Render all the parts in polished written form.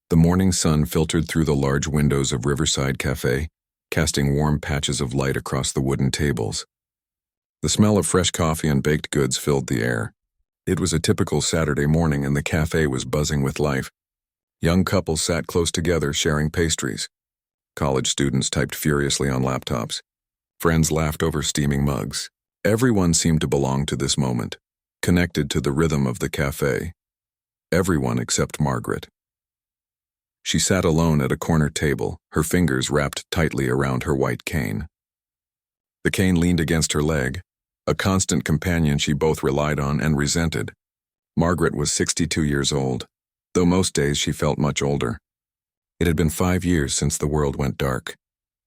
The morning sun filtered through the large windows of Riverside Café, casting warm patches of light across the wooden tables. The smell of fresh coffee and baked goods filled the air. It was a typical Saturday morning and the cafe was buzzing with life. Young couples sat close together sharing pastries. College students typed furiously on laptops. Friends laughed over steaming mugs. Everyone seemed to belong to this moment, connected to the rhythm of the cafe. Everyone except Margaret. She sat alone at a corner table, her fingers wrapped tightly around her white cane. The cane leaned against her leg, a constant companion she both relied on and resented. Margaret was 62 years old, though most days she felt much older. It had been 5 years since the world went dark.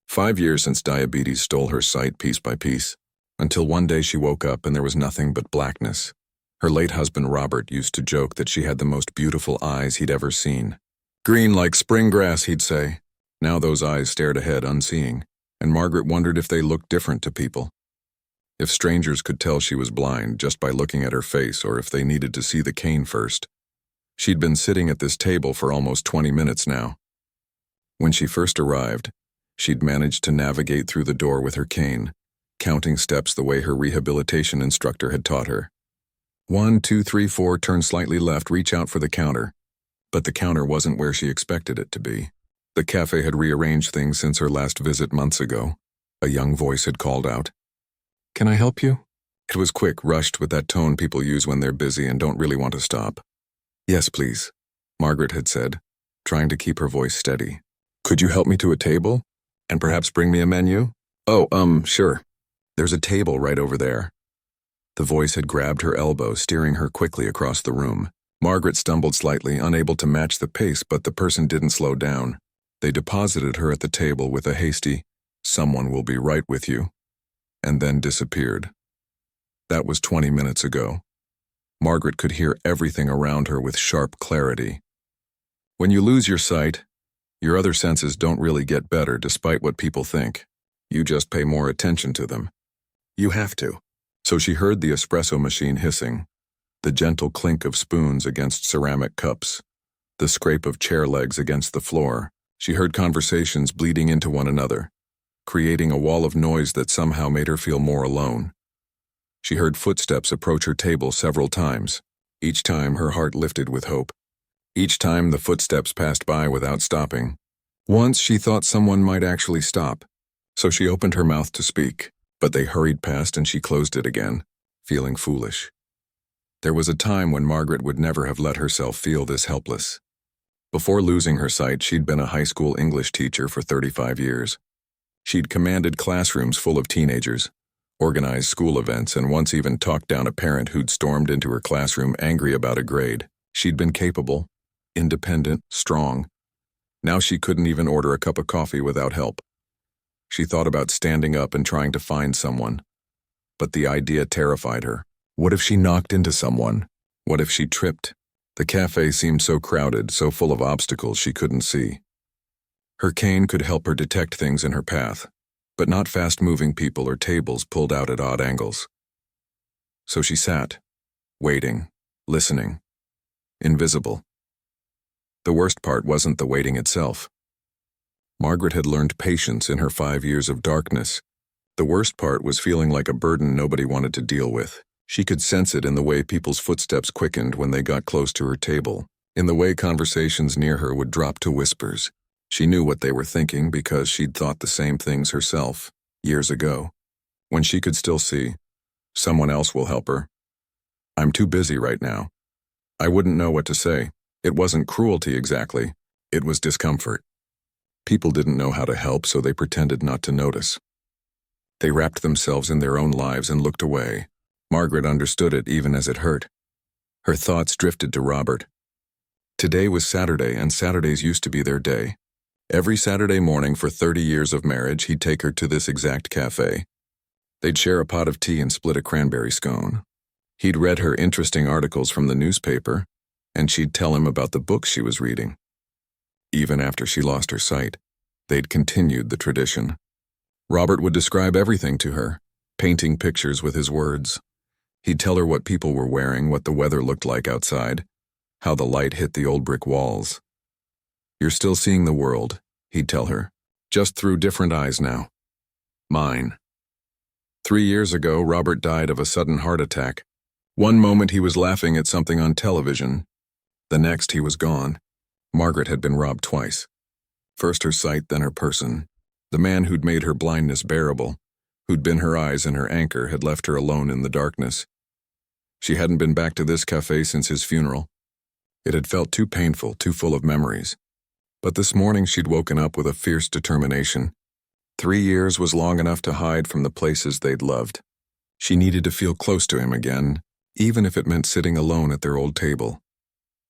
5 years since diabetes stole her sight piece by piece, until one day she woke up and there was nothing but blackness. Her late husband Robert used to joke that she had the most beautiful eyes he'd ever seen. Green like spring grass, he'd say. Now those eyes stared ahead unseeing, and Margaret wondered if they looked different to people. If strangers could tell she was blind just by looking at her face, or if they needed to see the cane first. She'd been sitting at this table for almost 20 minutes now. When she first arrived, she'd managed to navigate through the door with her cane, counting steps the way her rehabilitation instructor had taught her. 1, 2, 3, 4, turn slightly left, reach out for the counter. But the counter wasn't where she expected it to be. The cafe had rearranged things since her last visit months ago. A young voice had called out. "Can I help you?" It was quick, rushed, with that tone people use when they're busy and don't really want to stop. "Yes, please," Margaret had said, trying to keep her voice steady. "Could you help me to a table? And perhaps bring me a menu?" "Oh, sure. There's a table right over there." The voice had grabbed her elbow, steering her quickly across the room. Margaret stumbled slightly, unable to match the pace, but the person didn't slow down. They deposited her at the table with a hasty, "Someone will be right with you," and then disappeared. That was 20 minutes ago. Margaret could hear everything around her with sharp clarity. When you lose your sight, your other senses don't really get better despite what people think. You just pay more attention to them. You have to. So she heard the espresso machine hissing, the gentle clink of spoons against ceramic cups, the scrape of chair legs against the floor. She heard conversations bleeding into one another, creating a wall of noise that somehow made her feel more alone. She heard footsteps approach her table several times. Each time her heart lifted with hope. Each time the footsteps passed by without stopping. Once she thought someone might actually stop, so she opened her mouth to speak, but they hurried past and she closed it again, feeling foolish. There was a time when Margaret would never have let herself feel this helpless. Before losing her sight, she'd been a high school English teacher for 35 years. She'd commanded classrooms full of teenagers, organized school events, and once even talked down a parent who'd stormed into her classroom angry about a grade. She'd been capable, independent, strong. Now she couldn't even order a cup of coffee without help. She thought about standing up and trying to find someone, but the idea terrified her. What if she knocked into someone? What if she tripped? The cafe seemed so crowded, so full of obstacles she couldn't see. Her cane could help her detect things in her path, but not fast-moving people or tables pulled out at odd angles. So she sat, waiting, listening, invisible. The worst part wasn't the waiting itself. Margaret had learned patience in her 5 years of darkness. The worst part was feeling like a burden nobody wanted to deal with. She could sense it in the way people's footsteps quickened when they got close to her table, in the way conversations near her would drop to whispers. She knew what they were thinking because she'd thought the same things herself, years ago. When she could still see, someone else will help her. I'm too busy right now. I wouldn't know what to say. It wasn't cruelty exactly. It was discomfort. People didn't know how to help, so they pretended not to notice. They wrapped themselves in their own lives and looked away. Margaret understood it even as it hurt. Her thoughts drifted to Robert. Today was Saturday, and Saturdays used to be their day. Every Saturday morning for 30 years of marriage, he'd take her to this exact cafe. They'd share a pot of tea and split a cranberry scone. He'd read her interesting articles from the newspaper, and she'd tell him about the books she was reading. Even after she lost her sight, they'd continued the tradition. Robert would describe everything to her, painting pictures with his words. He'd tell her what people were wearing, what the weather looked like outside, how the light hit the old brick walls. You're still seeing the world, he'd tell her. Just through different eyes now. Mine. 3 years ago, Robert died of a sudden heart attack. One moment he was laughing at something on television. The next he was gone. Margaret had been robbed twice. First her sight, then her person. The man who'd made her blindness bearable, who'd been her eyes and her anchor, had left her alone in the darkness. She hadn't been back to this café since his funeral. It had felt too painful, too full of memories. But this morning she'd woken up with a fierce determination. 3 years was long enough to hide from the places they'd loved. She needed to feel close to him again, even if it meant sitting alone at their old table.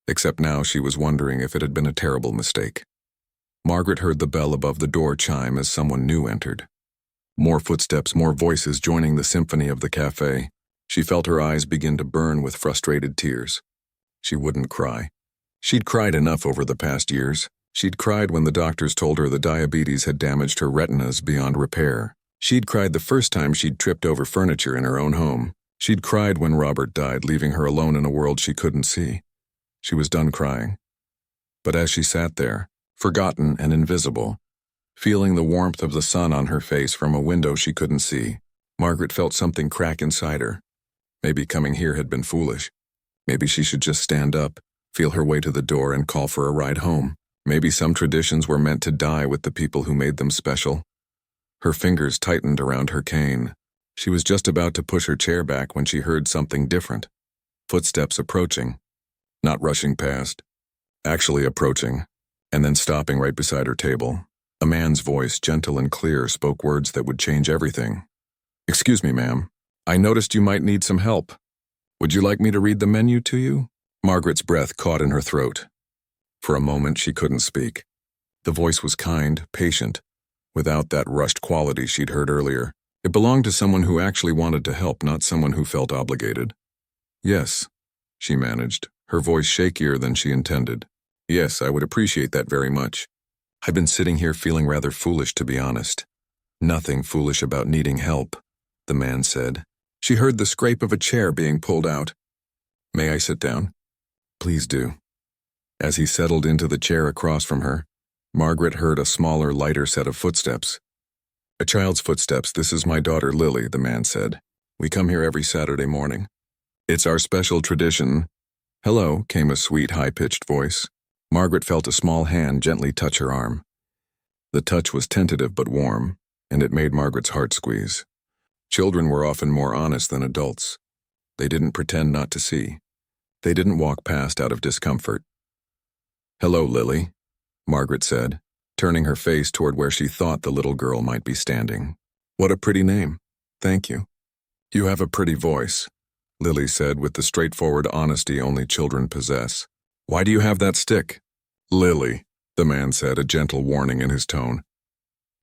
Except now she was wondering if it had been a terrible mistake. Margaret heard the bell above the door chime as someone new entered. More footsteps, more voices joining the symphony of the café. She felt her eyes begin to burn with frustrated tears. She wouldn't cry. She'd cried enough over the past years. She'd cried when the doctors told her the diabetes had damaged her retinas beyond repair. She'd cried the first time she'd tripped over furniture in her own home. She'd cried when Robert died, leaving her alone in a world she couldn't see. She was done crying. But as she sat there, forgotten and invisible, feeling the warmth of the sun on her face from a window she couldn't see, Margaret felt something crack inside her. Maybe coming here had been foolish. Maybe she should just stand up, feel her way to the door, and call for a ride home. Maybe some traditions were meant to die with the people who made them special. Her fingers tightened around her cane. She was just about to push her chair back when she heard something different. Footsteps approaching. Not rushing past. Actually approaching. And then stopping right beside her table. A man's voice, gentle and clear, spoke words that would change everything. "Excuse me, ma'am. I noticed you might need some help. Would you like me to read the menu to you?" Margaret's breath caught in her throat. For a moment, she couldn't speak. The voice was kind, patient, without that rushed quality she'd heard earlier. It belonged to someone who actually wanted to help, not someone who felt obligated. "Yes," she managed, her voice shakier than she intended. "Yes, I would appreciate that very much. I've been sitting here feeling rather foolish, to be honest." "Nothing foolish about needing help," the man said. She heard the scrape of a chair being pulled out. "May I sit down?" "Please do." As he settled into the chair across from her, Margaret heard a smaller, lighter set of footsteps. "A child's footsteps. This is my daughter Lily," the man said. "We come here every Saturday morning. It's our special tradition." "Hello," came a sweet, high-pitched voice. Margaret felt a small hand gently touch her arm. The touch was tentative but warm, and it made Margaret's heart squeeze. Children were often more honest than adults. They didn't pretend not to see. They didn't walk past out of discomfort. "Hello, Lily," Margaret said, turning her face toward where she thought the little girl might be standing. "What a pretty name. Thank you." "You have a pretty voice," Lily said with the straightforward honesty only children possess. "Why do you have that stick?" "Lily," the man said, a gentle warning in his tone.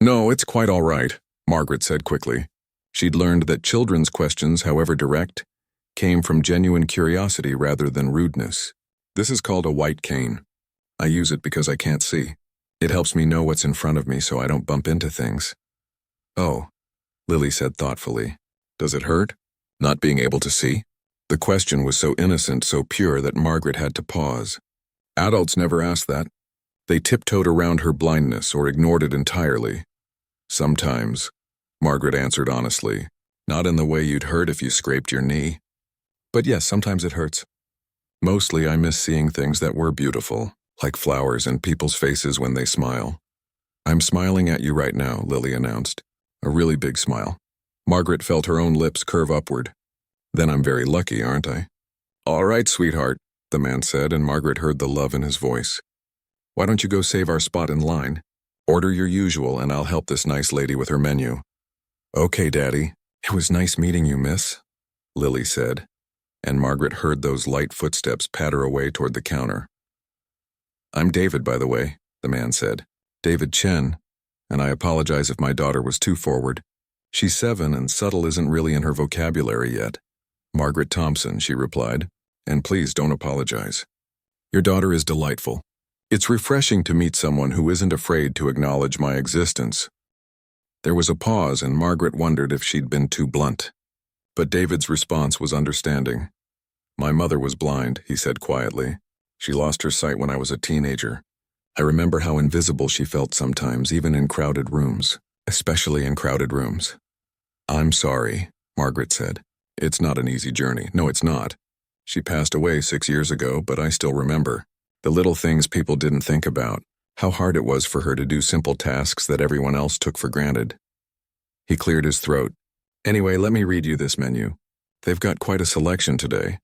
"No, it's quite all right," Margaret said quickly. She'd learned that children's questions, however direct, came from genuine curiosity rather than rudeness. "This is called a white cane. I use it because I can't see. It helps me know what's in front of me so I don't bump into things." "Oh," Lily said thoughtfully. "Does it hurt, not being able to see?" The question was so innocent, so pure that Margaret had to pause. Adults never asked that. They tiptoed around her blindness or ignored it entirely. "Sometimes," Margaret answered honestly, "not in the way you'd hurt if you scraped your knee. But yes, sometimes it hurts. Mostly I miss seeing things that were beautiful, like flowers and people's faces when they smile." "I'm smiling at you right now," Lily announced. A really big smile. Margaret felt her own lips curve upward. "Then I'm very lucky, aren't I?" "All right, sweetheart," the man said, and Margaret heard the love in his voice. "Why don't you go save our spot in line? Order your usual and I'll help this nice lady with her menu." "Okay, Daddy. It was nice meeting you, miss," Lily said, and Margaret heard those light footsteps patter away toward the counter. "I'm David, by the way," the man said. "David Chen, and I apologize if my daughter was too forward. She's 7 and subtle isn't really in her vocabulary yet." "Margaret Thompson," she replied, "and please don't apologize. Your daughter is delightful. It's refreshing to meet someone who isn't afraid to acknowledge my existence." There was a pause, and Margaret wondered if she'd been too blunt. But David's response was understanding. "My mother was blind," he said quietly. "She lost her sight when I was a teenager. I remember how invisible she felt sometimes, even in crowded rooms, especially in crowded rooms. I'm sorry, Margaret said. It's not an easy journey. No, it's not. She passed away 6 years ago, but I still remember. The little things people didn't think about, how hard it was for her to do simple tasks that everyone else took for granted. He cleared his throat. Anyway, let me read you this menu. They've got quite a selection today.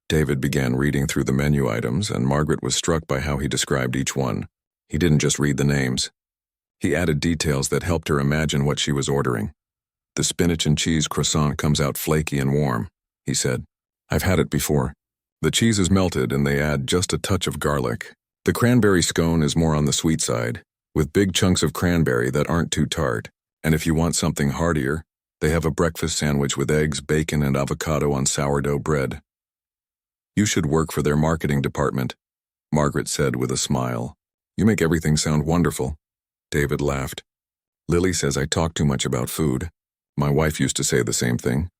David began reading through the menu items, and Margaret was struck by how he described each one. He didn't just read the names. He added details that helped her imagine what she was ordering. The spinach and cheese croissant comes out flaky and warm, he said. I've had it before. The cheese is melted and they add just a touch of garlic. The cranberry scone is more on the sweet side, with big chunks of cranberry that aren't too tart. And if you want something heartier, they have a breakfast sandwich with eggs, bacon, and avocado on sourdough bread. You should work for their marketing department, Margaret said with a smile. You make everything sound wonderful. David laughed. Lily says I talk too much about food. My wife used to say the same thing.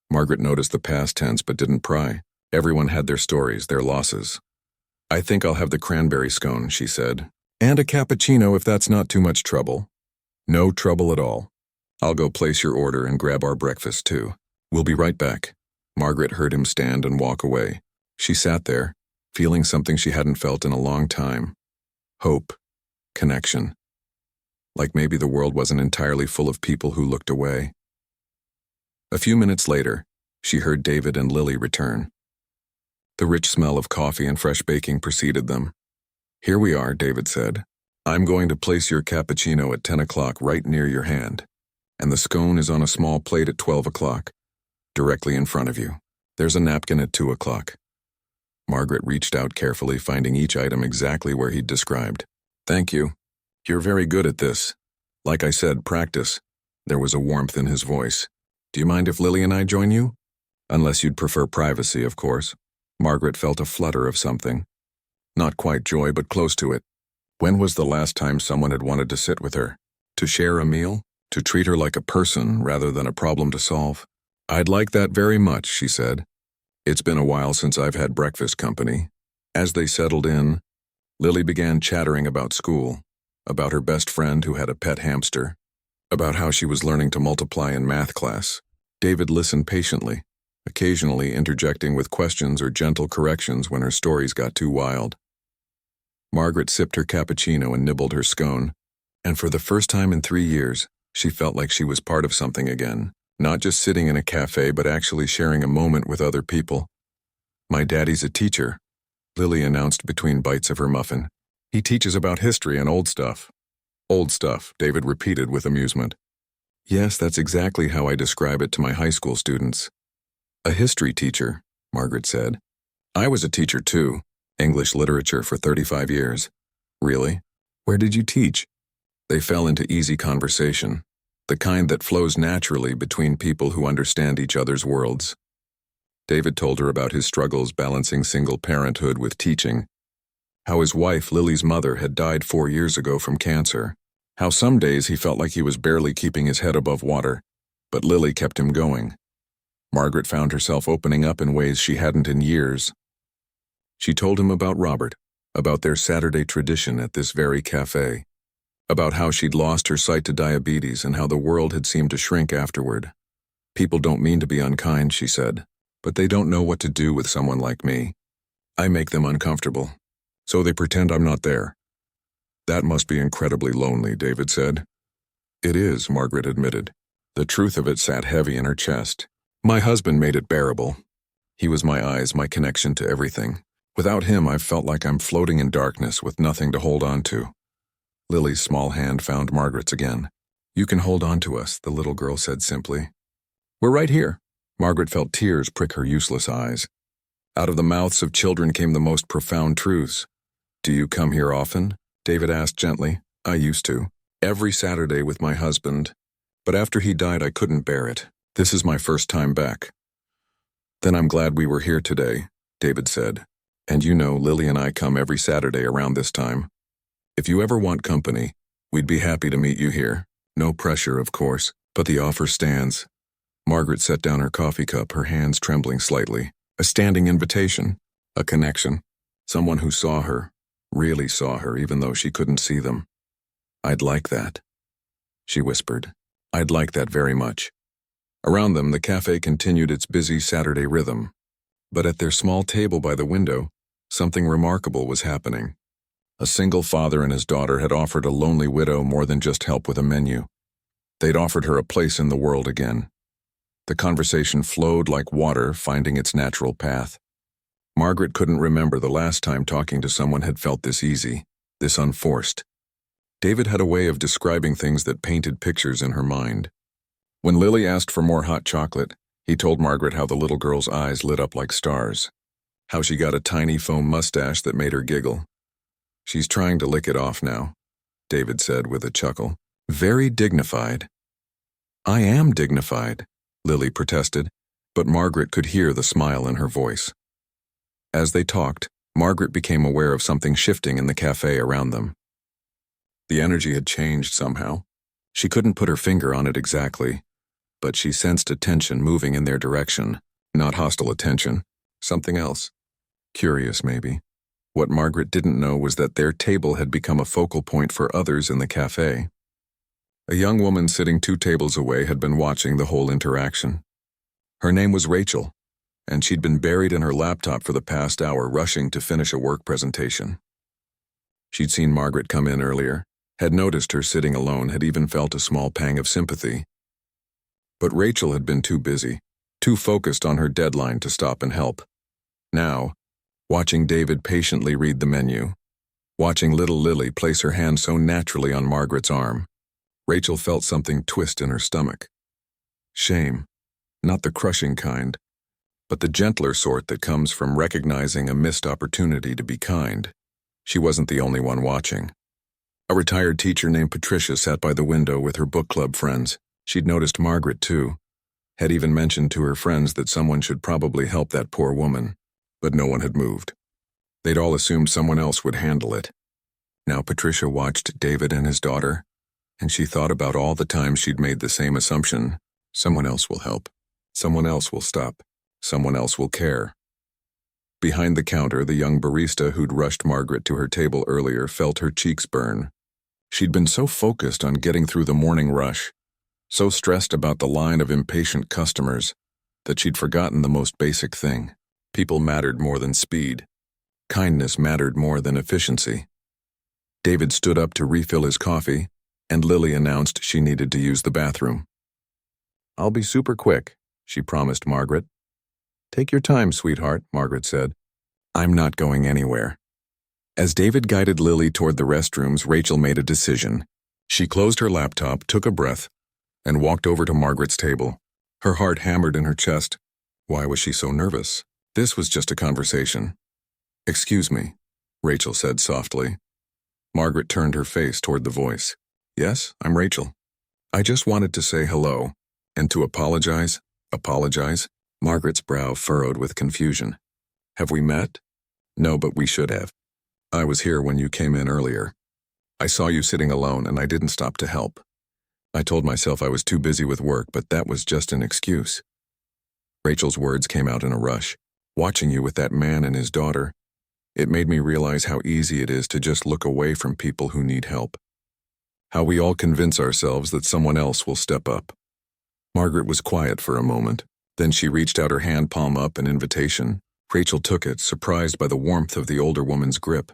Margaret noticed the past tense but didn't pry. Everyone had their stories, their losses. I think I'll have the cranberry scone, she said. And a cappuccino if that's not too much trouble. No trouble at all. I'll go place your order and grab our breakfast too. We'll be right back. Margaret heard him stand and walk away. She sat there, feeling something she hadn't felt in a long time. Hope. Connection. Like maybe the world wasn't entirely full of people who looked away. A few minutes later, she heard David and Lily return. The rich smell of coffee and fresh baking preceded them. Here we are, David said. I'm going to place your cappuccino at 10 o'clock right near your hand, and the scone is on a small plate at 12 o'clock, directly in front of you. There's a napkin at 2 o'clock. Margaret reached out carefully, finding each item exactly where he'd described. Thank you. You're very good at this. Like I said, practice. There was a warmth in his voice. Do you mind if Lily and I join you? Unless you'd prefer privacy, of course. Margaret felt a flutter of something. Not quite joy, but close to it. When was the last time someone had wanted to sit with her? To share a meal? To treat her like a person rather than a problem to solve? I'd like that very much, she said. It's been a while since I've had breakfast company. As they settled in, Lily began chattering about school, about her best friend who had a pet hamster, about how she was learning to multiply in math class. David listened patiently, occasionally interjecting with questions or gentle corrections when her stories got too wild. Margaret sipped her cappuccino and nibbled her scone, and for the first time in 3 years, she felt like she was part of something again, not just sitting in a cafe but actually sharing a moment with other people. My daddy's a teacher, Lily announced between bites of her muffin. He teaches about history and old stuff. Old stuff, David repeated with amusement. Yes, that's exactly how I describe it to my high school students. A history teacher, Margaret said. I was a teacher too, English literature for 35 years. Really? Where did you teach? They fell into easy conversation, the kind that flows naturally between people who understand each other's worlds. David told her about his struggles balancing single parenthood with teaching, how his wife, Lily's mother, had died 4 years ago from cancer, how some days he felt like he was barely keeping his head above water, but Lily kept him going. Margaret found herself opening up in ways she hadn't in years. She told him about Robert, about their Saturday tradition at this very cafe, about how she'd lost her sight to diabetes and how the world had seemed to shrink afterward. People don't mean to be unkind, she said, but they don't know what to do with someone like me. I make them uncomfortable, so they pretend I'm not there. That must be incredibly lonely, David said. It is, Margaret admitted. The truth of it sat heavy in her chest. My husband made it bearable. He was my eyes, my connection to everything. Without him, I felt like I'm floating in darkness with nothing to hold on to. Lily's small hand found Margaret's again. You can hold on to us, the little girl said simply. We're right here. Margaret felt tears prick her useless eyes. Out of the mouths of children came the most profound truths. Do you come here often? David asked gently. I used to. Every Saturday with my husband. But after he died, I couldn't bear it. This is my first time back. Then I'm glad we were here today, David said. And you know, Lily and I come every Saturday around this time. If you ever want company, we'd be happy to meet you here. No pressure, of course, but the offer stands. Margaret set down her coffee cup, her hands trembling slightly. A standing invitation. A connection. Someone who saw her, really saw her even though she couldn't see them. "I'd like that," she whispered. "I'd like that very much." Around them, the cafe continued its busy Saturday rhythm. But at their small table by the window, something remarkable was happening. A single father and his daughter had offered a lonely widow more than just help with a menu. They'd offered her a place in the world again. The conversation flowed like water, finding its natural path. Margaret couldn't remember the last time talking to someone had felt this easy, this unforced. David had a way of describing things that painted pictures in her mind. When Lily asked for more hot chocolate, he told Margaret how the little girl's eyes lit up like stars, how she got a tiny foam mustache that made her giggle. "She's trying to lick it off now," David said with a chuckle. "Very dignified." "I am dignified," Lily protested, but Margaret could hear the smile in her voice. As they talked, Margaret became aware of something shifting in the cafe around them. The energy had changed somehow. She couldn't put her finger on it exactly, but she sensed a tension moving in their direction. Not hostile attention, something else. Curious, maybe. What Margaret didn't know was that their table had become a focal point for others in the cafe. A young woman sitting 2 tables away had been watching the whole interaction. Her name was Rachel, and she'd been buried in her laptop for the past hour, rushing to finish a work presentation. She'd seen Margaret come in earlier, had noticed her sitting alone, had even felt a small pang of sympathy. But Rachel had been too busy, too focused on her deadline to stop and help. Now, watching David patiently read the menu, watching little Lily place her hand so naturally on Margaret's arm, Rachel felt something twist in her stomach. Shame, not the crushing kind, but the gentler sort that comes from recognizing a missed opportunity to be kind. She wasn't the only one watching. A retired teacher named Patricia sat by the window with her book club friends. She'd noticed Margaret too, had even mentioned to her friends that someone should probably help that poor woman, but no one had moved. They'd all assumed someone else would handle it. Now Patricia watched David and his daughter, and she thought about all the times she'd made the same assumption. Someone else will help. Someone else will stop. Someone else will care. Behind the counter, the young barista who'd rushed Margaret to her table earlier felt her cheeks burn. She'd been so focused on getting through the morning rush, so stressed about the line of impatient customers, that she'd forgotten the most basic thing. People mattered more than speed. Kindness mattered more than efficiency. David stood up to refill his coffee, and Lily announced she needed to use the bathroom. "I'll be super quick," she promised Margaret. "Take your time, sweetheart," Margaret said. "I'm not going anywhere." As David guided Lily toward the restrooms, Rachel made a decision. She closed her laptop, took a breath, and walked over to Margaret's table. Her heart hammered in her chest. Why was she so nervous? This was just a conversation. "Excuse me," Rachel said softly. Margaret turned her face toward the voice. "Yes, I'm Rachel. I just wanted to say hello, and to apologize." "Apologize?" Margaret's brow furrowed with confusion. "Have we met?" "No, but we should have. I was here when you came in earlier. I saw you sitting alone and I didn't stop to help. I told myself I was too busy with work, but that was just an excuse." Rachel's words came out in a rush. "Watching you with that man and his daughter, it made me realize how easy it is to just look away from people who need help. How we all convince ourselves that someone else will step up." Margaret was quiet for a moment. Then she reached out her hand, palm up, an invitation. Rachel took it, surprised by the warmth of the older woman's grip.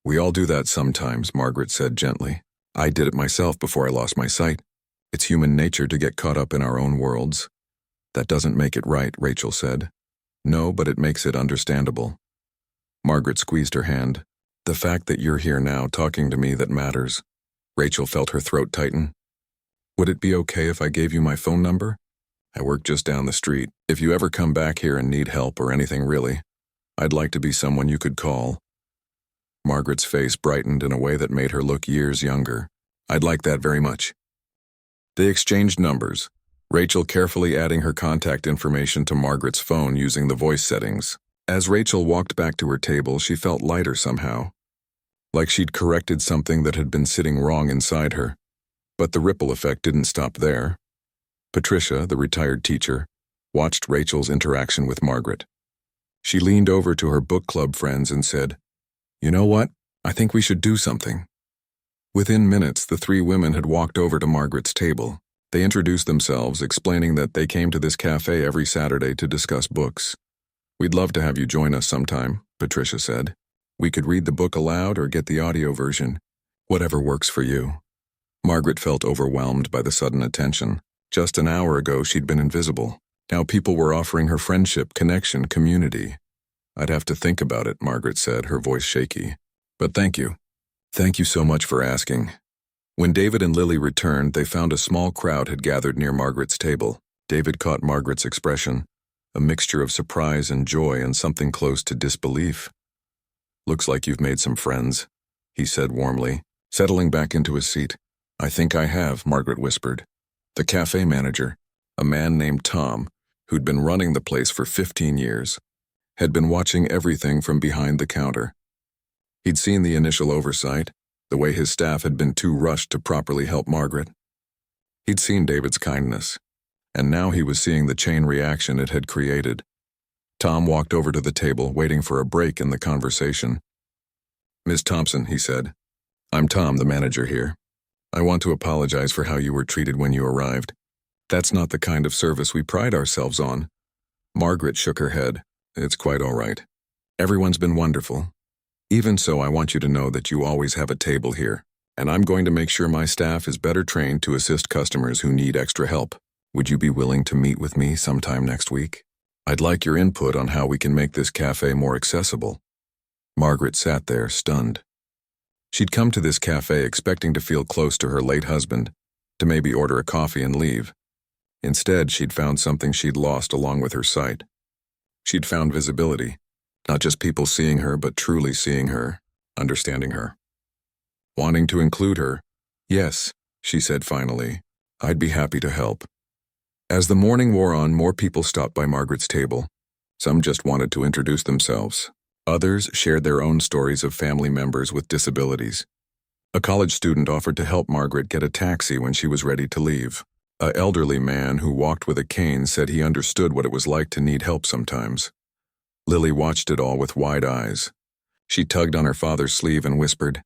"We all do that sometimes," Margaret said gently. "I did it myself before I lost my sight. It's human nature to get caught up in our own worlds." "That doesn't make it right," Rachel said. "No, but it makes it understandable." Margaret squeezed her hand. "The fact that you're here now talking to me, that matters." Rachel felt her throat tighten. "Would it be okay if I gave you my phone number? I work just down the street. If you ever come back here and need help or anything really, I'd like to be someone you could call." Margaret's face brightened in a way that made her look years younger. "I'd like that very much." They exchanged numbers, Rachel carefully adding her contact information to Margaret's phone using the voice settings. As Rachel walked back to her table, she felt lighter somehow, like she'd corrected something that had been sitting wrong inside her. But the ripple effect didn't stop there. Patricia, the retired teacher, watched Rachel's interaction with Margaret. She leaned over to her book club friends and said, "You know what? I think we should do something." Within minutes, the three women had walked over to Margaret's table. They introduced themselves, explaining that they came to this cafe every Saturday to discuss books. "We'd love to have you join us sometime," Patricia said. "We could read the book aloud or get the audio version. Whatever works for you." Margaret felt overwhelmed by the sudden attention. Just an hour ago, she'd been invisible. Now people were offering her friendship, connection, community. "I'd have to think about it," Margaret said, her voice shaky. "But thank you. Thank you so much for asking." When David and Lily returned, they found a small crowd had gathered near Margaret's table. David caught Margaret's expression, a mixture of surprise and joy and something close to disbelief. "Looks like you've made some friends," he said warmly, settling back into his seat. "I think I have," Margaret whispered. The cafe manager, a man named Tom, who'd been running the place for 15 years, had been watching everything from behind the counter. He'd seen the initial oversight, the way his staff had been too rushed to properly help Margaret. He'd seen David's kindness, and now he was seeing the chain reaction it had created. Tom walked over to the table, waiting for a break in the conversation. "Miss Thompson," he said. "I'm Tom, the manager here. I want to apologize for how you were treated when you arrived. That's not the kind of service we pride ourselves on." Margaret shook her head. "It's quite all right. Everyone's been wonderful. Even so, I want you to know that you always have a table here, and I'm going to make sure my staff is better trained to assist customers who need extra help. Would you be willing to meet with me sometime next week? I'd like your input on how we can make this cafe more accessible." Margaret sat there, stunned. She'd come to this cafe expecting to feel close to her late husband, to maybe order a coffee and leave. Instead, she'd found something she'd lost along with her sight. She'd found visibility. Not just people seeing her, but truly seeing her, understanding her. Wanting to include her. "Yes," she said finally, "I'd be happy to help." As the morning wore on, more people stopped by Margaret's table. Some just wanted to introduce themselves. Others shared their own stories of family members with disabilities. A college student offered to help Margaret get a taxi when she was ready to leave. An elderly man who walked with a cane said he understood what it was like to need help sometimes. Lily watched it all with wide eyes. She tugged on her father's sleeve and whispered,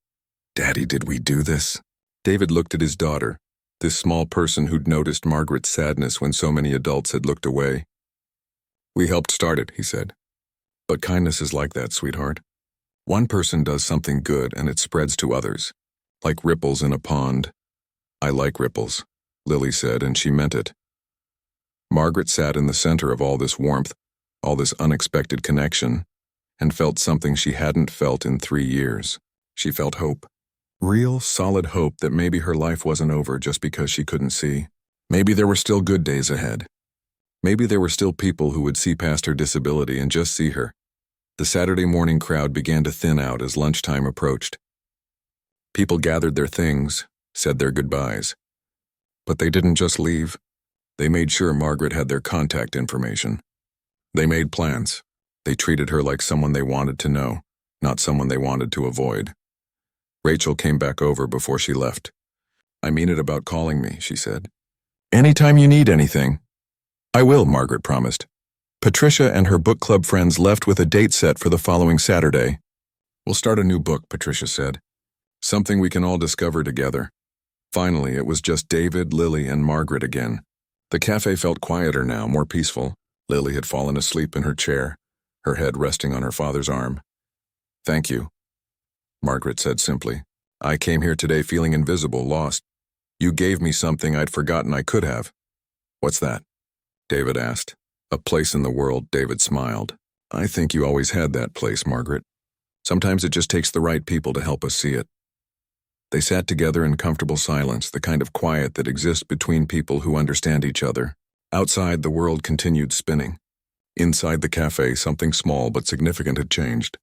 "Daddy, did we do this?" David looked at his daughter, this small person who'd noticed Margaret's sadness when so many adults had looked away. "We helped start it," he said. "But kindness is like that, sweetheart. One person does something good and it spreads to others, like ripples in a pond." "I like ripples," Lily said, and she meant it. Margaret sat in the center of all this warmth, all this unexpected connection, and felt something she hadn't felt in 3 years. She felt hope. Real, solid hope that maybe her life wasn't over just because she couldn't see. Maybe there were still good days ahead. Maybe there were still people who would see past her disability and just see her. The Saturday morning crowd began to thin out as lunchtime approached. People gathered their things, said their goodbyes. But they didn't just leave. They made sure Margaret had their contact information. They made plans. They treated her like someone they wanted to know, not someone they wanted to avoid. Rachel came back over before she left. "I mean it about calling me," she said. "Anytime you need anything." "I will," Margaret promised. Patricia and her book club friends left with a date set for the following Saturday. "We'll start a new book," Patricia said. "Something we can all discover together." Finally, it was just David, Lily, and Margaret again. The cafe felt quieter now, more peaceful. Lily had fallen asleep in her chair, her head resting on her father's arm. "Thank you," Margaret said simply. "I came here today feeling invisible, lost. You gave me something I'd forgotten I could have." "What's that?" David asked. "A place in the world," David smiled. "I think you always had that place, Margaret. Sometimes it just takes the right people to help us see it." They sat together in comfortable silence, the kind of quiet that exists between people who understand each other. Outside, the world continued spinning. Inside the cafe, something small but significant had changed.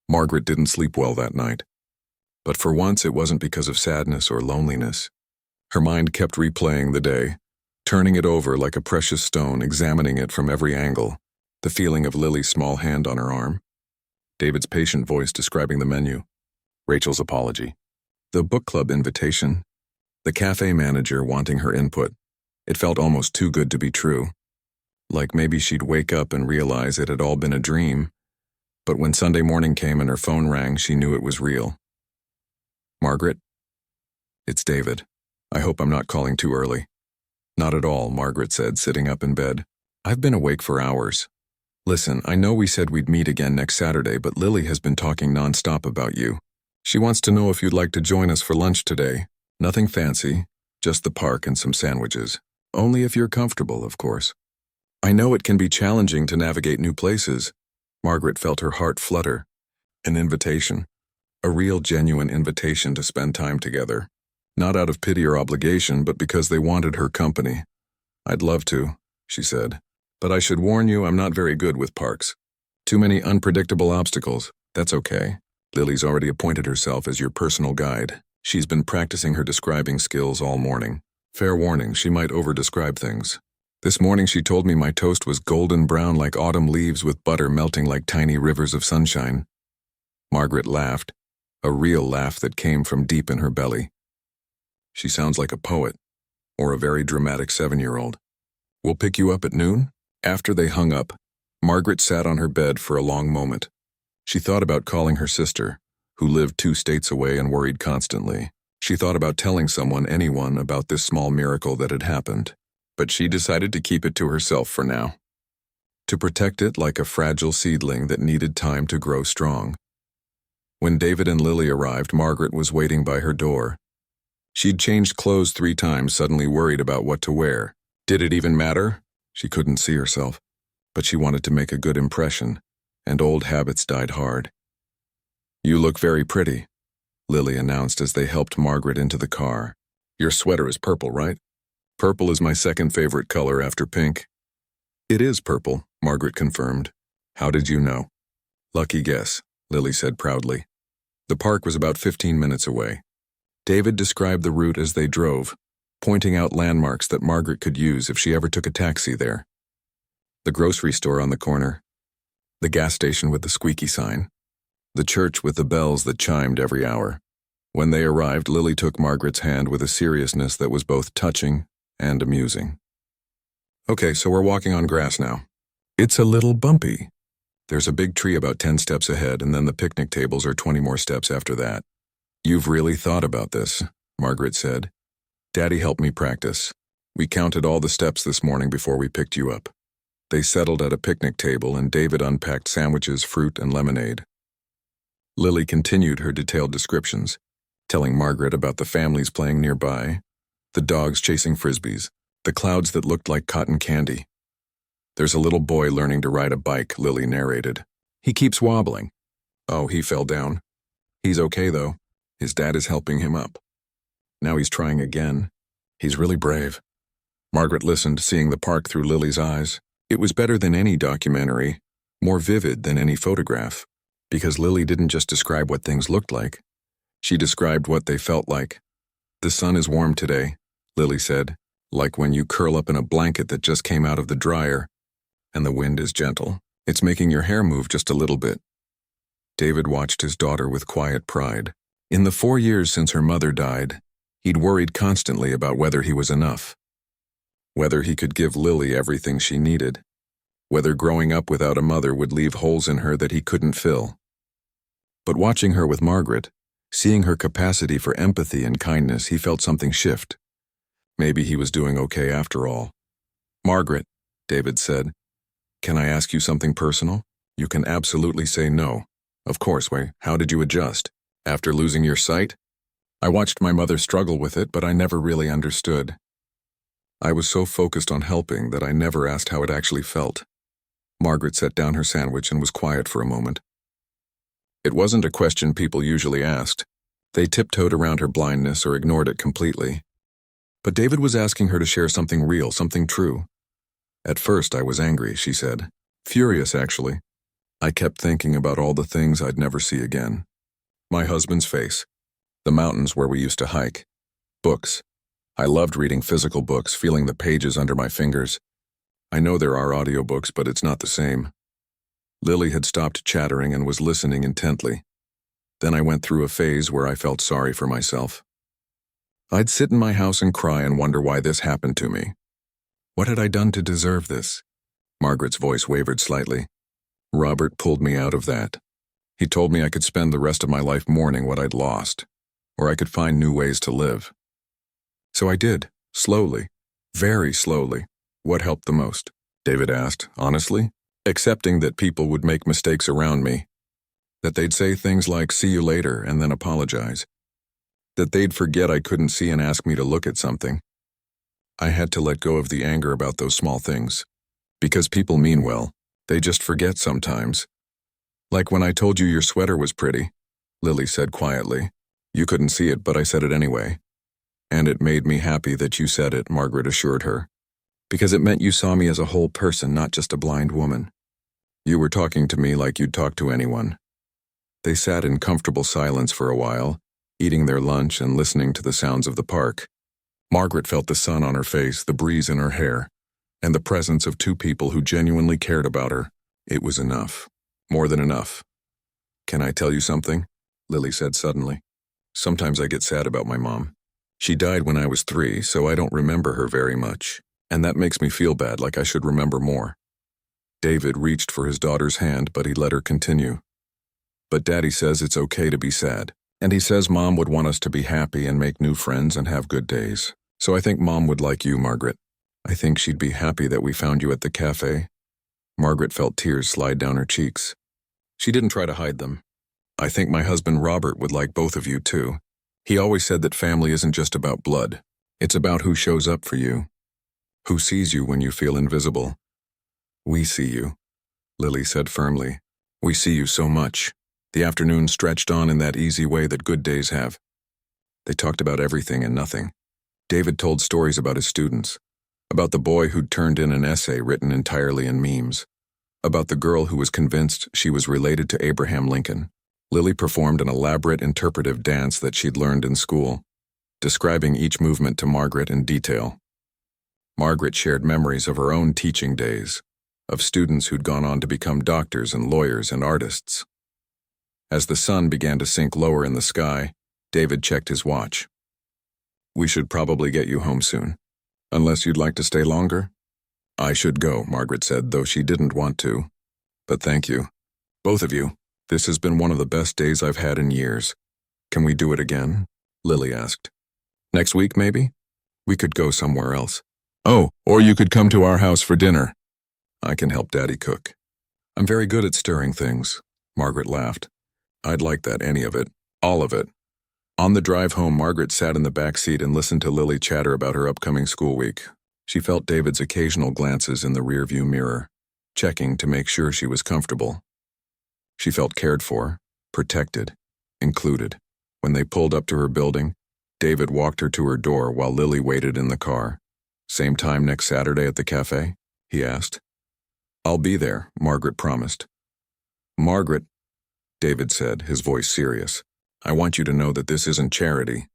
Margaret didn't sleep well that night. But for once, it wasn't because of sadness or loneliness. Her mind kept replaying the day, turning it over like a precious stone, examining it from every angle. The feeling of Lily's small hand on her arm. David's patient voice describing the menu. Rachel's apology. The book club invitation. The cafe manager wanting her input. It felt almost too good to be true. Like maybe she'd wake up and realize it had all been a dream. But when Sunday morning came and her phone rang, she knew it was real. Margaret? It's David. I hope I'm not calling too early. Not at all, Margaret said, sitting up in bed. I've been awake for hours. Listen, I know we said we'd meet again next Saturday, but Lily has been talking nonstop about you. She wants to know if you'd like to join us for lunch today. Nothing fancy, just the park and some sandwiches. Only if you're comfortable, of course. I know it can be challenging to navigate new places. Margaret felt her heart flutter. An invitation. A real, genuine invitation to spend time together. Not out of pity or obligation, but because they wanted her company. I'd love to, she said. But I should warn you, I'm not very good with parks. Too many unpredictable obstacles. That's okay. Lily's already appointed herself as your personal guide. She's been practicing her describing skills all morning. Fair warning, she might over-describe things. This morning she told me my toast was golden brown like autumn leaves with butter melting like tiny rivers of sunshine. Margaret laughed, a real laugh that came from deep in her belly. She sounds like a poet, or a very dramatic 7-year-old. We'll pick you up at noon? After they hung up, Margaret sat on her bed for a long moment. She thought about calling her sister, who lived 2 states away and worried constantly. She thought about telling anyone, about this small miracle that had happened. But she decided to keep it to herself for now. To protect it like a fragile seedling that needed time to grow strong. When David and Lily arrived, Margaret was waiting by her door. She'd changed clothes 3 times, suddenly worried about what to wear. Did it even matter? She couldn't see herself, but she wanted to make a good impression, and old habits died hard. You look very pretty, Lily announced as they helped Margaret into the car. Your sweater is purple, right? Purple is my second favorite color after pink. It is purple, Margaret confirmed. How did you know? Lucky guess, Lily said proudly. The park was about 15 minutes away. David described the route as they drove, pointing out landmarks that Margaret could use if she ever took a taxi there. The grocery store on the corner, the gas station with the squeaky sign, the church with the bells that chimed every hour. When they arrived, Lily took Margaret's hand with a seriousness that was both touching and amusing. Okay, so we're walking on grass now. It's a little bumpy. There's a big tree about 10 steps ahead, and then the picnic tables are 20 more steps after that. You've really thought about this, Margaret said. Daddy helped me practice. We counted all the steps this morning before we picked you up. They settled at a picnic table, and David unpacked sandwiches, fruit, and lemonade. Lily continued her detailed descriptions, telling Margaret about the families playing nearby, the dogs chasing frisbees, the clouds that looked like cotton candy. There's a little boy learning to ride a bike, Lily narrated. He keeps wobbling. Oh, he fell down. He's okay, though. His dad is helping him up. Now he's trying again. He's really brave. Margaret listened, seeing the park through Lily's eyes. It was better than any documentary, more vivid than any photograph, because Lily didn't just describe what things looked like. She described what they felt like. The sun is warm today, Lily said, like when you curl up in a blanket that just came out of the dryer, and the wind is gentle. It's making your hair move just a little bit. David watched his daughter with quiet pride. In the 4 years since her mother died, he'd worried constantly about whether he was enough, whether he could give Lily everything she needed, whether growing up without a mother would leave holes in her that he couldn't fill. But watching her with Margaret, seeing her capacity for empathy and kindness, he felt something shift. Maybe he was doing okay after all. Margaret, David said, can I ask you something personal? You can absolutely say no. Of course, how did you adjust? After losing your sight? I watched my mother struggle with it, but I never really understood. I was so focused on helping that I never asked how it actually felt. Margaret set down her sandwich and was quiet for a moment. It wasn't a question people usually asked. They tiptoed around her blindness or ignored it completely. But David was asking her to share something real, something true. At first I was angry, she said. Furious, actually. I kept thinking about all the things I'd never see again. My husband's face. The mountains where we used to hike. Books. I loved reading physical books, feeling the pages under my fingers. I know there are audiobooks, but it's not the same. Lily had stopped chattering and was listening intently. Then I went through a phase where I felt sorry for myself. I'd sit in my house and cry and wonder why this happened to me. What had I done to deserve this? Margaret's voice wavered slightly. Robert pulled me out of that. He told me I could spend the rest of my life mourning what I'd lost. or I could find new ways to live. So I did, slowly, very slowly. What helped the most? David asked, honestly. Accepting that people would make mistakes around me. That they'd say things like, "See you later," and then apologize. That they'd forget I couldn't see and ask me to look at something. I had to let go of the anger about those small things. Because people mean well, they just forget sometimes. Like when I told you your sweater was pretty, Lily said quietly. You couldn't see it, but I said it anyway. And it made me happy that you said it, Margaret assured her. Because it meant you saw me as a whole person, not just a blind woman. You were talking to me like you'd talk to anyone. They sat in comfortable silence for a while, eating their lunch and listening to the sounds of the park. Margaret felt the sun on her face, the breeze in her hair, and the presence of two people who genuinely cared about her. It was enough. More than enough. Can I tell you something? Lily said suddenly. Sometimes I get sad about my mom. She died when I was 3, so I don't remember her very much. And that makes me feel bad, like I should remember more. David reached for his daughter's hand, but he let her continue. But Daddy says it's okay to be sad. And he says Mom would want us to be happy and make new friends and have good days. So I think Mom would like you, Margaret. I think she'd be happy that we found you at the cafe. Margaret felt tears slide down her cheeks. She didn't try to hide them. I think my husband Robert would like both of you too. He always said that family isn't just about blood. It's about who shows up for you. Who sees you when you feel invisible? We see you, Lily said firmly. We see you so much. The afternoon stretched on in that easy way that good days have. They talked about everything and nothing. David told stories about his students, about the boy who'd turned in an essay written entirely in memes, about the girl who was convinced she was related to Abraham Lincoln. Lily performed an elaborate interpretive dance that she'd learned in school, describing each movement to Margaret in detail. Margaret shared memories of her own teaching days, of students who'd gone on to become doctors and lawyers and artists. As the sun began to sink lower in the sky, David checked his watch. We should probably get you home soon. Unless you'd like to stay longer? I should go, Margaret said, though she didn't want to. But thank you. Both of you. This has been one of the best days I've had in years. Can we do it again? Lily asked. Next week, maybe? We could go somewhere else. Oh, or you could come to our house for dinner. I can help Daddy cook. I'm very good at stirring things. Margaret laughed. I'd like that, any of it. All of it. On the drive home, Margaret sat in the back seat and listened to Lily chatter about her upcoming school week. She felt David's occasional glances in the rearview mirror, checking to make sure she was comfortable. She felt cared for, protected, included. When they pulled up to her building, David walked her to her door while Lily waited in the car. Same time next Saturday at the cafe? He asked. I'll be there, Margaret promised. Margaret, David said, his voice serious. I want you to know that this isn't charity.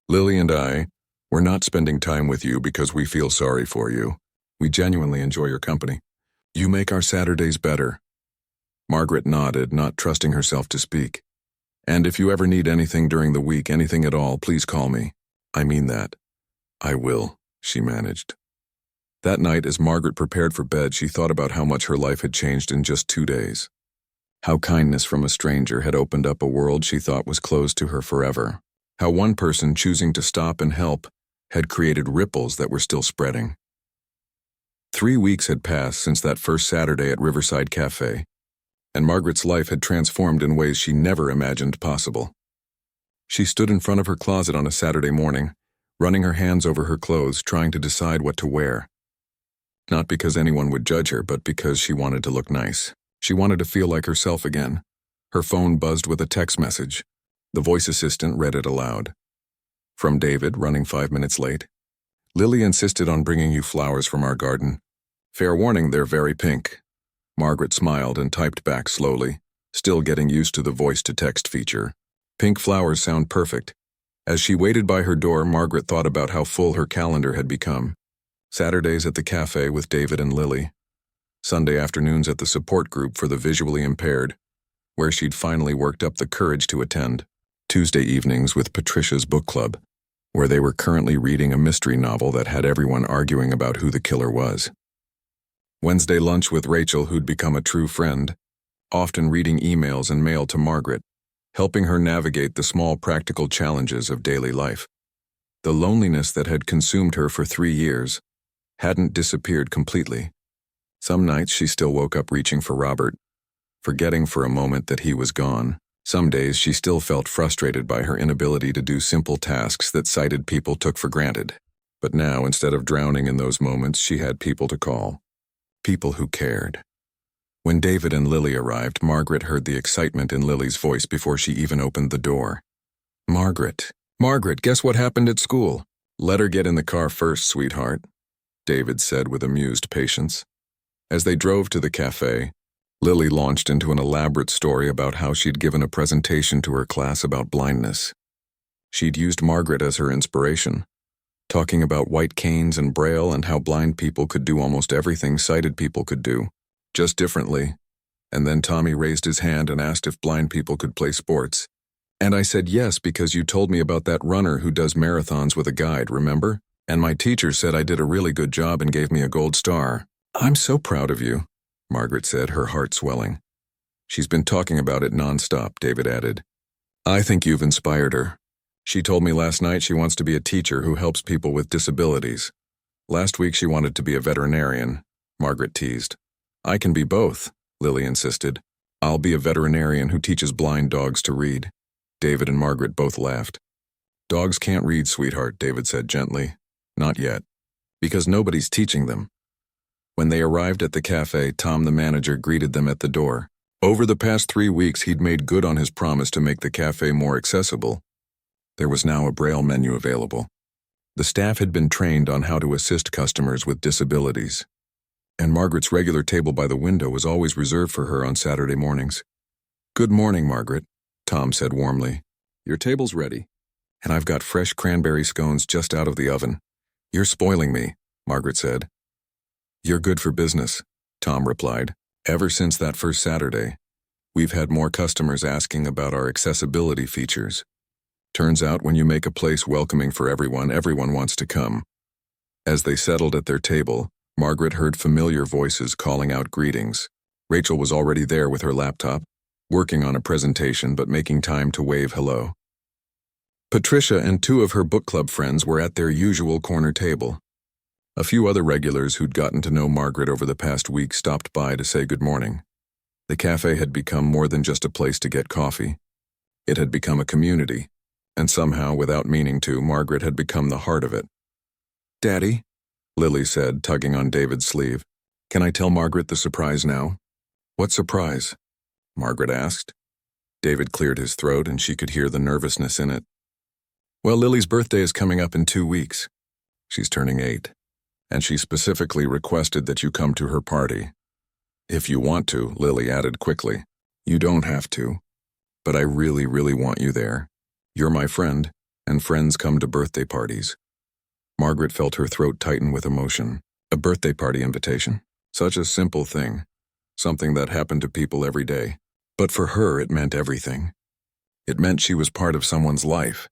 Lily and we're not spending time with you because we feel sorry for you. We genuinely enjoy your company. You make our Saturdays better. Margaret nodded, not trusting herself to speak. And if you ever need anything during the week, anything at all, please call me. I mean that. I will, she managed. That night, as Margaret prepared for bed, she thought about how much her life had changed in just 2 days. How kindness from a stranger had opened up a world she thought was closed to her forever. How one person choosing to stop and help had created ripples that were still spreading. 3 weeks had passed since that first Saturday at Riverside Cafe, and Margaret's life had transformed in ways she never imagined possible. She stood in front of her closet on a Saturday morning, running her hands over her clothes, trying to decide what to wear. Not because anyone would judge her, but because she wanted to look nice. She wanted to feel like herself again. Her phone buzzed with a text message. The voice assistant read it aloud. From David, running 5 minutes late. Lily insisted on bringing you flowers from our garden. Fair warning, they're very pink. Margaret smiled and typed back slowly, still getting used to the voice-to-text feature. Pink flowers sound perfect. As she waited by her door, Margaret thought about how full her calendar had become. Saturdays at the cafe with David and Lily. Sunday afternoons at the support group for the visually impaired, where she'd finally worked up the courage to attend. Tuesday evenings with Patricia's book club, where they were currently reading a mystery novel that had everyone arguing about who the killer was. Wednesday lunch with Rachel, who'd become a true friend, often reading emails and mail to Margaret, helping her navigate the small practical challenges of daily life. The loneliness that had consumed her for 3 years hadn't disappeared completely. Some nights she still woke up reaching for Robert, forgetting for a moment that he was gone. Some days she still felt frustrated by her inability to do simple tasks that sighted people took for granted. But now, instead of drowning in those moments, she had people to call. People who cared. When David and Lily arrived, Margaret heard the excitement in Lily's voice before she even opened the door. Margaret, guess what happened at school? Let her get in the car first, sweetheart, David said with amused patience. As they drove to the café, Lily launched into an elaborate story about how she'd given a presentation to her class about blindness. She'd used Margaret as her inspiration, talking about white canes and braille and how blind people could do almost everything sighted people could do, just differently. And then Tommy raised his hand and asked if blind people could play sports. And I said yes because you told me about that runner who does marathons with a guide, remember? And my teacher said I did a really good job and gave me a gold star. I'm so proud of you, Margaret said, her heart swelling. She's been talking about it nonstop, David added. I think you've inspired her. She told me last night she wants to be a teacher who helps people with disabilities. Last week she wanted to be a veterinarian, Margaret teased. I can be both, Lily insisted. I'll be a veterinarian who teaches blind dogs to read. David and Margaret both laughed. Dogs can't read, sweetheart, David said gently. Not yet. Because nobody's teaching them. When they arrived at the cafe, Tom, the manager, greeted them at the door. Over the past 3 weeks, he'd made good on his promise to make the cafe more accessible. There was now a braille menu available. The staff had been trained on how to assist customers with disabilities. And Margaret's regular table by the window was always reserved for her on Saturday mornings. Good morning, Margaret, Tom said warmly. Your table's ready. And I've got fresh cranberry scones just out of the oven. You're spoiling me, Margaret said. You're good for business, Tom replied. Ever since that first Saturday, we've had more customers asking about our accessibility features. Turns out when you make a place welcoming for everyone, everyone wants to come. As they settled at their table, Margaret heard familiar voices calling out greetings. Rachel was already there with her laptop, working on a presentation but making time to wave hello. Patricia and 2 of her book club friends were at their usual corner table. A few other regulars who'd gotten to know Margaret over the past week stopped by to say good morning. The cafe had become more than just a place to get coffee. It had become a community, and somehow, without meaning to, Margaret had become the heart of it. Daddy, Lily said, tugging on David's sleeve. Can I tell Margaret the surprise now? What surprise? Margaret asked. David cleared his throat and she could hear the nervousness in it. Well, Lily's birthday is coming up in 2 weeks. She's turning 8. And she specifically requested that you come to her party. If you want to, Lily added quickly. You don't have to. But I really, really want you there. You're my friend, and friends come to birthday parties. Margaret felt her throat tighten with emotion. A birthday party invitation. Such a simple thing. Something that happened to people every day. But for her, it meant everything. It meant she was part of someone's life.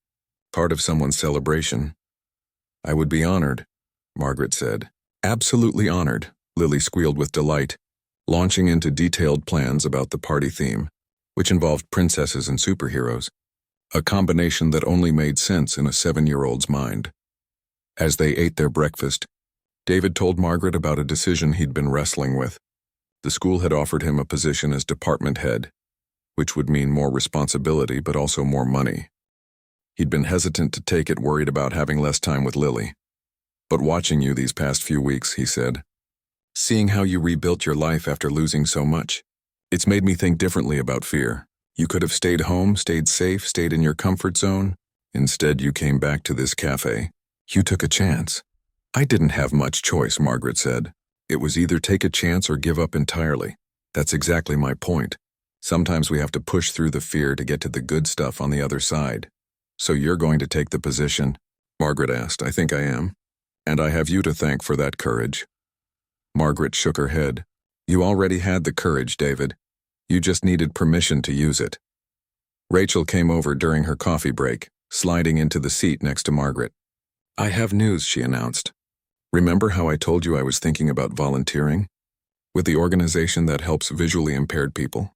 Part of someone's celebration. I would be honored, Margaret said. Absolutely honored, Lily squealed with delight, launching into detailed plans about the party theme, which involved princesses and superheroes, a combination that only made sense in a 7-year-old's mind. As they ate their breakfast, David told Margaret about a decision he'd been wrestling with. The school had offered him a position as department head, which would mean more responsibility but also more money. He'd been hesitant to take it, worried about having less time with Lily. But watching you these past few weeks, he said, seeing how you rebuilt your life after losing so much, it's made me think differently about fear. You could have stayed home, stayed safe, stayed in your comfort zone. Instead, you came back to this cafe. You took a chance. I didn't have much choice, Margaret said. It was either take a chance or give up entirely. That's exactly my point. Sometimes we have to push through the fear to get to the good stuff on the other side. So you're going to take the position? Margaret asked. I think I am. And I have you to thank for that courage. Margaret shook her head. You already had the courage, David. You just needed permission to use it. Rachel came over during her coffee break, sliding into the seat next to Margaret. I have news, she announced. Remember how I told you I was thinking about volunteering? With the organization that helps visually impaired people?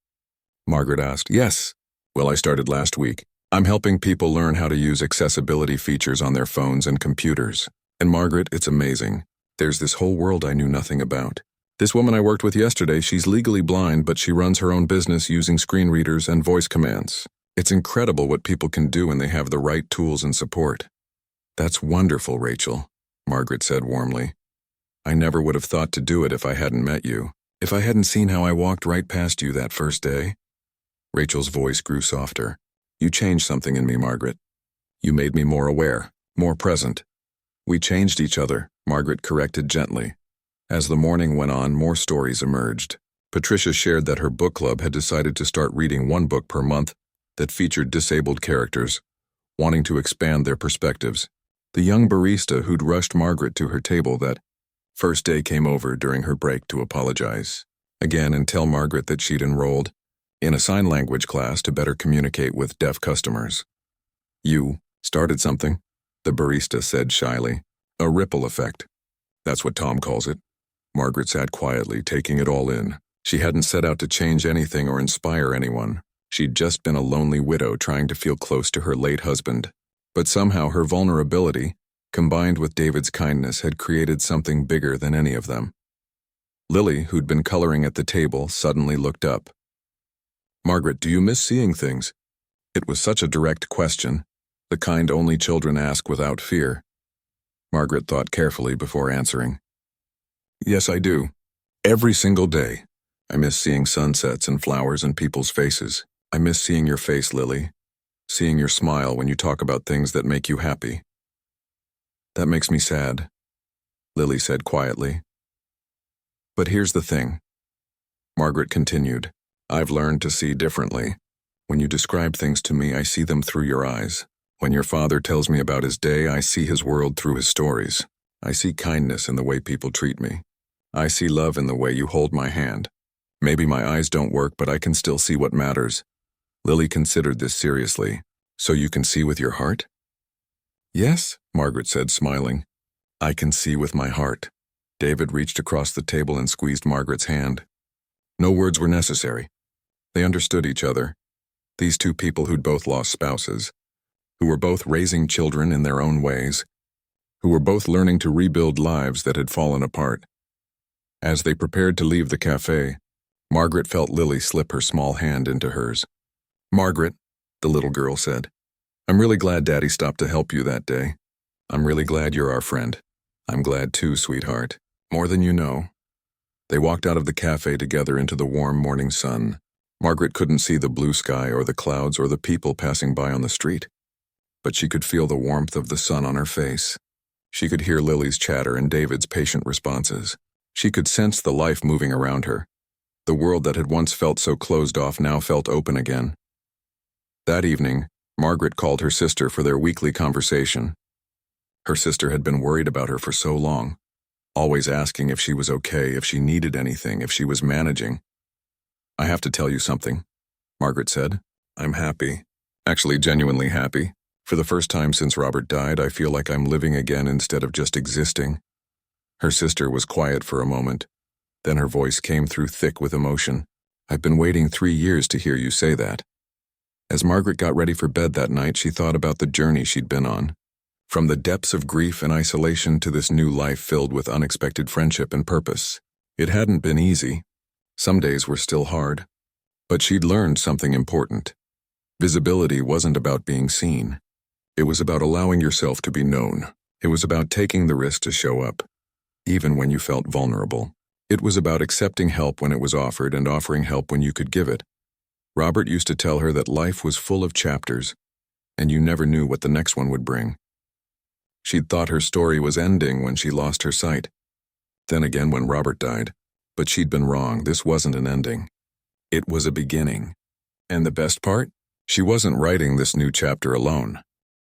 Margaret asked. Yes, Well, I started last week. I'm helping people learn how to use accessibility features on their phones and computers. And Margaret, it's amazing. There's this whole world I knew nothing about. This woman I worked with yesterday, she's legally blind, but she runs her own business using screen readers and voice commands. It's incredible what people can do when they have the right tools and support. That's wonderful, Rachel, Margaret said warmly. I never would have thought to do it if I hadn't met you. If I hadn't seen how I walked right past you that first day. Rachel's voice grew softer. You changed something in me, Margaret. You made me more aware, more present. We changed each other, Margaret corrected gently. As the morning went on, more stories emerged. Patricia shared that her book club had decided to start reading one book per month that featured disabled characters, wanting to expand their perspectives. The young barista who'd rushed Margaret to her table that first day came over during her break to apologize again and tell Margaret that she'd enrolled in a sign language class to better communicate with deaf customers. You started something, the barista said shyly. A ripple effect. That's what Tom calls it. Margaret sat quietly, taking it all in. She hadn't set out to change anything or inspire anyone. She'd just been a lonely widow trying to feel close to her late husband. But somehow her vulnerability, combined with David's kindness, had created something bigger than any of them. Lily, who'd been coloring at the table, suddenly looked up. Margaret, do you miss seeing things? It was such a direct question, the kind only children ask without fear. Margaret thought carefully before answering. Yes, I do. Every single day. I miss seeing sunsets and flowers and people's faces. I miss seeing your face, Lily. Seeing your smile when you talk about things that make you happy. That makes me sad, Lily said quietly. But here's the thing, Margaret continued. I've learned to see differently. When you describe things to me, I see them through your eyes. When your father tells me about his day, I see his world through his stories. I see kindness in the way people treat me. I see love in the way you hold my hand. Maybe my eyes don't work, but I can still see what matters. Lily considered this seriously. So you can see with your heart? Yes, Margaret said, smiling. I can see with my heart. David reached across the table and squeezed Margaret's hand. No words were necessary. They understood each other. These two people who'd both lost spouses, who were both raising children in their own ways, who were both learning to rebuild lives that had fallen apart. As they prepared to leave the cafe, Margaret felt Lily slip her small hand into hers. Margaret, the little girl said, I'm really glad Daddy stopped to help you that day. I'm really glad you're our friend. I'm glad too, sweetheart. More than you know. They walked out of the cafe together into the warm morning sun. Margaret couldn't see the blue sky or the clouds or the people passing by on the street, but she could feel the warmth of the sun on her face. She could hear Lily's chatter and David's patient responses. She could sense the life moving around her. The world that had once felt so closed off now felt open again. That evening, Margaret called her sister for their weekly conversation. Her sister had been worried about her for so long, always asking if she was okay, if she needed anything, if she was managing. I have to tell you something, Margaret said. I'm happy. Actually, genuinely happy. For the first time since Robert died, I feel like I'm living again instead of just existing. Her sister was quiet for a moment. Then her voice came through thick with emotion. I've been waiting 3 years to hear you say that. As Margaret got ready for bed that night, she thought about the journey she'd been on. From the depths of grief and isolation to this new life filled with unexpected friendship and purpose. It hadn't been easy. Some days were still hard. But she'd learned something important. Visibility wasn't about being seen. It was about allowing yourself to be known. It was about taking the risk to show up, even when you felt vulnerable. It was about accepting help when it was offered and offering help when you could give it. Robert used to tell her that life was full of chapters, and you never knew what the next one would bring. She'd thought her story was ending when she lost her sight. Then again when Robert died. But she'd been wrong. This wasn't an ending. It was a beginning. And the best part? She wasn't writing this new chapter alone.